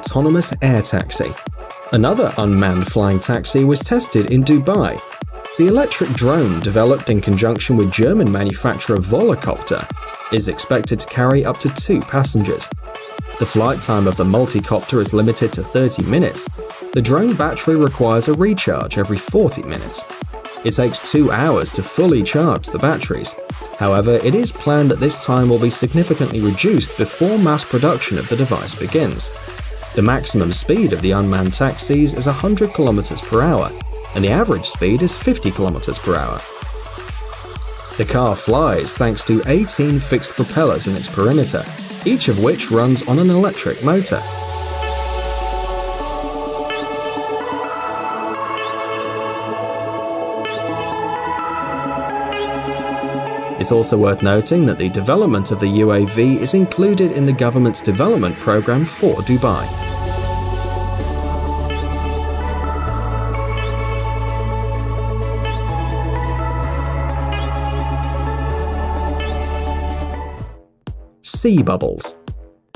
autonomous air taxi. Another unmanned flying taxi was tested in Dubai. The electric drone, developed in conjunction with German manufacturer Volocopter, is expected to carry up to 2 passengers. The flight time of the multicopter is limited to 30 minutes. The drone battery requires a recharge every 40 minutes. It takes 2 hours to fully charge the batteries. However, it is planned that this time will be significantly reduced before mass production of the device begins. The maximum speed of the unmanned taxis is 100 km per hour, and the average speed is 50 km per hour. The car flies thanks to 18 fixed propellers in its perimeter, each of which runs on an electric motor. It's also worth noting that the development of the UAV is included in the government's development program for Dubai. Sea Bubbles.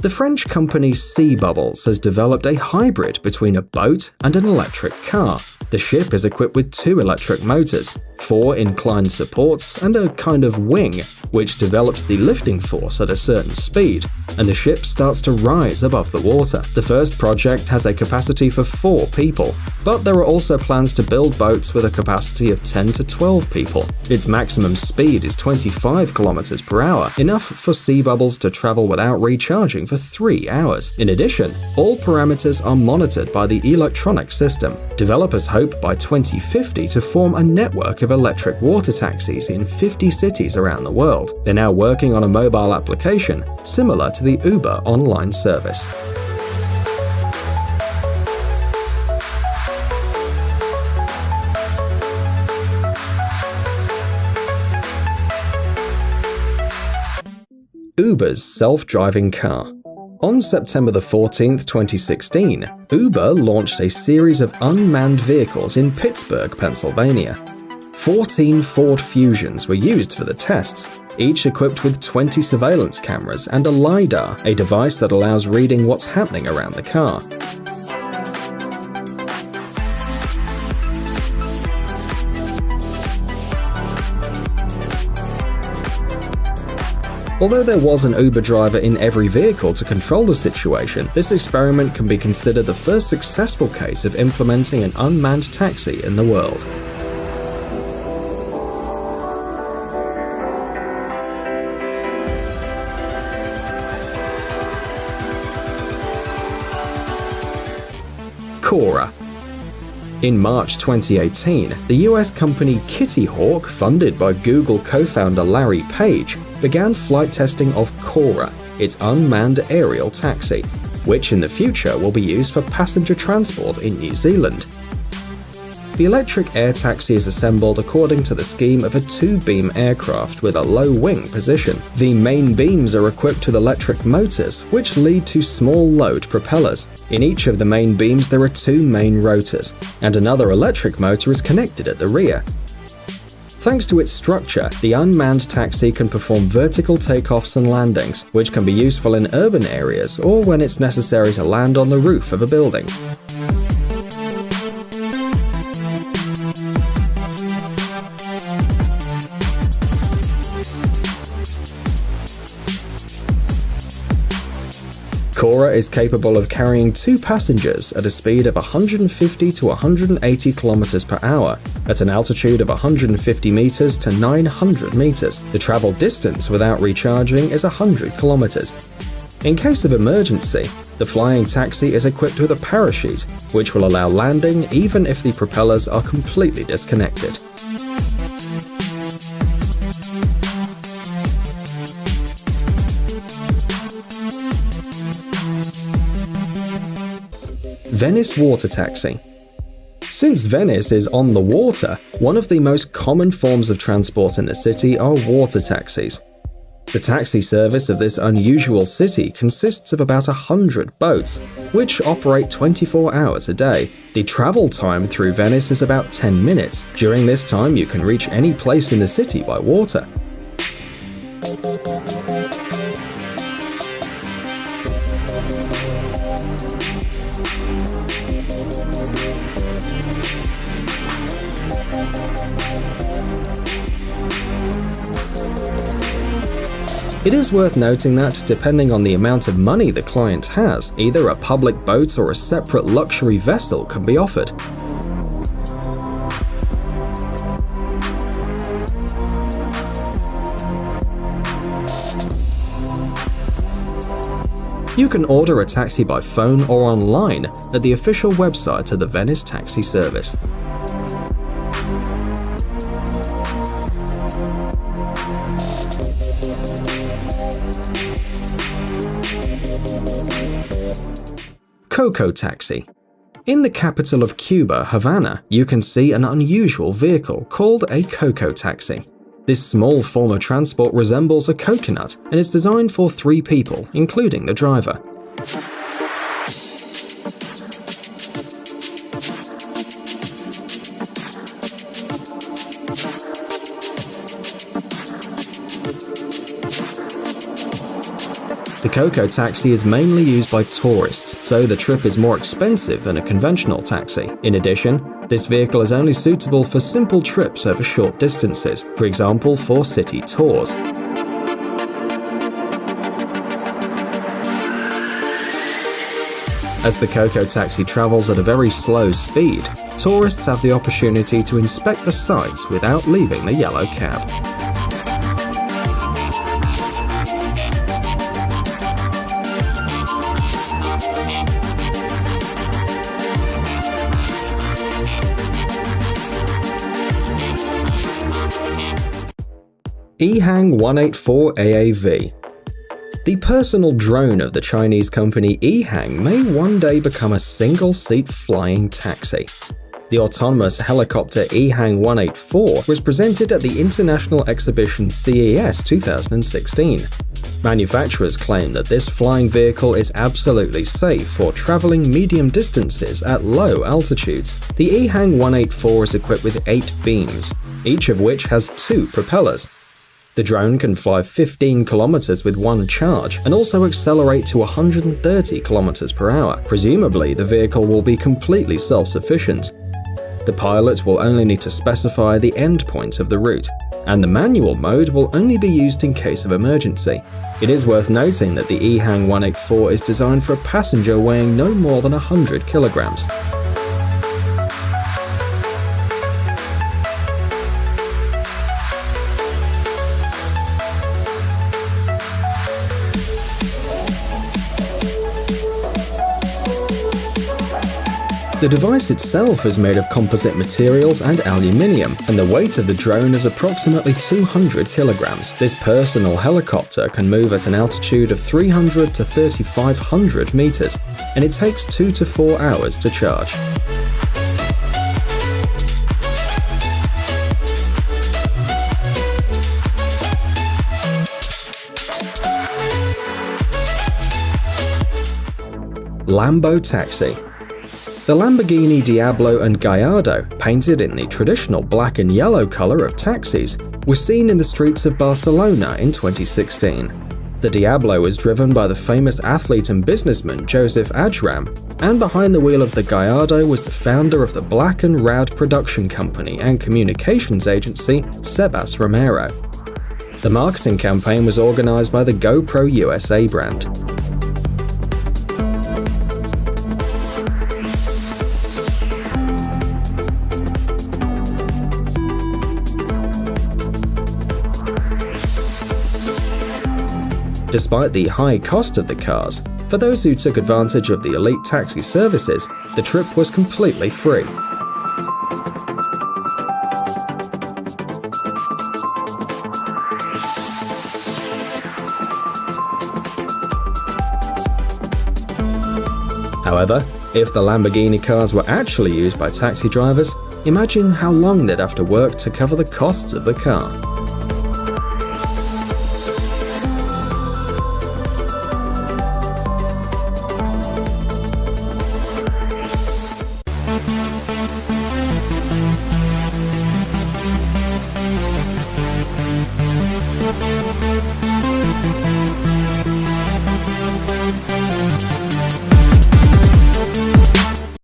The French company Sea Bubbles has developed a hybrid between a boat and an electric car. The ship is equipped with 2 electric motors, 4 inclined supports, and a kind of wing, which develops the lifting force at a certain speed, and the ship starts to rise above the water. The first project has a capacity for 4 people, but there are also plans to build boats with a capacity of 10 to 12 people. Its maximum speed is 25 km per hour, enough for Sea Bubbles to travel without recharging for 3 hours. In addition, all parameters are monitored by the electronic system. Developers hope by 2050 to form a network of electric water taxis in 50 cities around the world. They're now working on a mobile application similar to the Uber online service. Uber's self-driving car. On September 14, 2016, Uber launched a series of unmanned vehicles in Pittsburgh, Pennsylvania. 14 Ford Fusions were used for the tests, each equipped with 20 surveillance cameras and a LiDAR, a device that allows reading what's happening around the car. Although there was an Uber driver in every vehicle to control the situation, this experiment can be considered the first successful case of implementing an unmanned taxi in the world. Cora. In March 2018, the US company Kitty Hawk, funded by Google co-founder Larry Page, began flight testing of Cora, its unmanned aerial taxi, which in the future will be used for passenger transport in New Zealand. The electric air taxi is assembled according to the scheme of a 2-beam aircraft with a low wing position. The main beams are equipped with electric motors, which lead to small load propellers. In each of the main beams there are 2 main rotors, and another electric motor is connected at the rear. Thanks to its structure, the unmanned taxi can perform vertical takeoffs and landings, which can be useful in urban areas or when it's necessary to land on the roof of a building. Cora is capable of carrying 2 passengers at a speed of 150 to 180 km per hour, at an altitude of 150 meters to 900 meters. The travel distance without recharging is 100 kilometers. In case of emergency, the flying taxi is equipped with a parachute, which will allow landing even if the propellers are completely disconnected. Venice Water Taxi. Since Venice is on the water, one of the most common forms of transport in the city are water taxis. The taxi service of this unusual city consists of about 100 boats, which operate 24 hours a day. The travel time through Venice is about 10 minutes. During this time, you can reach any place in the city by water. It is worth noting that, depending on the amount of money the client has, either a public boat or a separate luxury vessel can be offered. You can order a taxi by phone or online at the official website of the Venice taxi service. Coco taxi. In the capital of Cuba, Havana, you can see an unusual vehicle called a Coco taxi. This small form of transport resembles a coconut and is designed for 3 people, including the driver. The Coco taxi is mainly used by tourists, so the trip is more expensive than a conventional taxi. In addition, this vehicle is only suitable for simple trips over short distances, for example for city tours. As the Coco taxi travels at a very slow speed, tourists have the opportunity to inspect the sights without leaving the yellow cab. EHang 184 AAV. The personal drone of the Chinese company EHang may one day become a single-seat flying taxi. The autonomous helicopter EHang 184 was presented at the International Exhibition CES 2016. Manufacturers claim that this flying vehicle is absolutely safe for traveling medium distances at low altitudes. The EHang 184 is equipped with 8 beams, each of which has 2 propellers. The drone can fly 15 kilometers with one charge and also accelerate to 130 kilometers per hour. Presumably, the vehicle will be completely self-sufficient. The pilot will only need to specify the endpoint of the route, and the manual mode will only be used in case of emergency. It is worth noting that the EHang 184 is designed for a passenger weighing no more than 100 kilograms. The device itself is made of composite materials and aluminium, and the weight of the drone is approximately 200 kilograms. This personal helicopter can move at an altitude of 300 to 3,500 meters, and it takes 2 to 4 hours to charge. Lambo taxi. The Lamborghini Diablo and Gallardo, painted in the traditional black and yellow color of taxis, was seen in the streets of Barcelona in 2016. The Diablo was driven by the famous athlete and businessman Joseph Ajram, and behind the wheel of the Gallardo was the founder of the Black and Rad production company and communications agency, Sebas Romero. The marketing campaign was organized by the GoPro USA brand. Despite the high cost of the cars, for those who took advantage of the elite taxi services, the trip was completely free. However, if the Lamborghini cars were actually used by taxi drivers, imagine how long they'd have to work to cover the costs of the car.